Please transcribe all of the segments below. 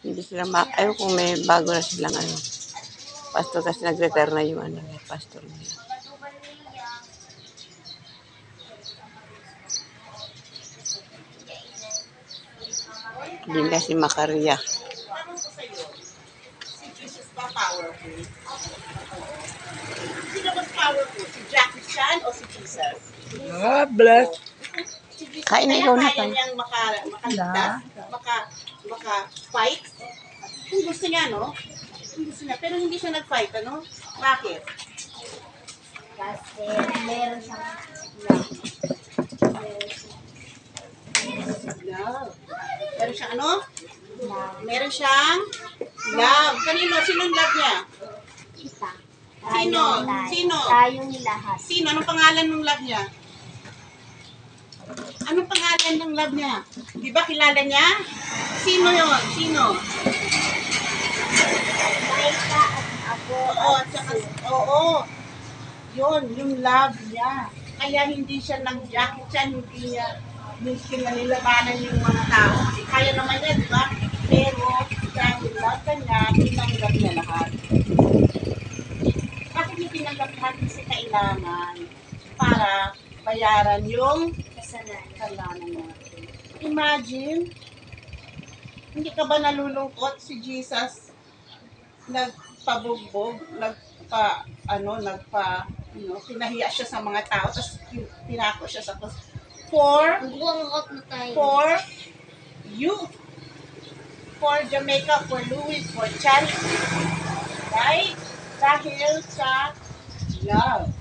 Hindi sila ayaw kung may bago na silang pastor kasi nag-retire na yung pastor nila. Linda si Macaria. Si Jesus ba powerful? Sino mas powerful? Si Jackie Chan o si Jesus? Bless. Si Jesus Kain na kaya ikaw na kaya niyang makaligtas, maka-fight. Kung gusto niya, no? Kung gusto niya. Pero hindi siya nag-fight, ano? Bakit? Kasi meron siyang Love. Meron siyang ano? love. Meron siyang love. Kanino? Sinong love niya? Kita. Sino? Sino? Tayong lahat. Sino? Anong pangalan ng love niya? Anong pangalan ng love niya? Di ba kilala niya? Sino yun? Sino? Maika at ako Oo, at tsaka, oo. Yun, yung love niya. Kaya hindi siya nag-Jackie Chan, hindi niya kinalilabanan yung mga tao. Kaya naman niya, di ba? Pero dahil love ka niya, tinanggap niya lahat. Bakit niya tinanggap lahat? Kasi kailangan para bayaran yung kasalanan natin. Imagine, hindi ka ba nalulungkot si Jesus nagpabugbog, pinahiya siya sa mga tao, tapos pinako siya sa cross. For you, for Jamaica, for Louis, for charity. Right? Dahil sa love.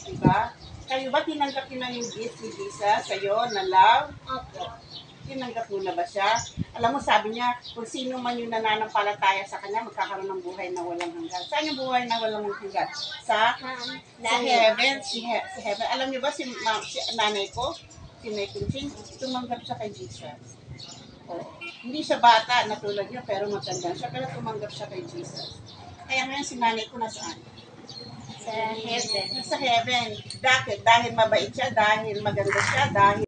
Diba? Kayo ba tinanggap niyo na yung gift ni Jesus sa'yo na love? Opo. Tinanggap mo na ba siya? Alam mo, sabi niya, kung sino man yung nananampalataya sa kanya, magkakaroon ng buhay na walang hanggan. Saan yung buhay na walang hanggan? Sa heaven. Si heaven. Alam niyo ba, si nanay ko, si Nay Kunching, tumanggap siya kay Jesus. Oh. Hindi siya bata na tulad niya, pero maganda siya, pero tumanggap siya kay Jesus. Kaya ngayon si nanay ko nasaan? Sa heaven. Sa heaven. Dahil mabait siya, dahil maganda siya, dahil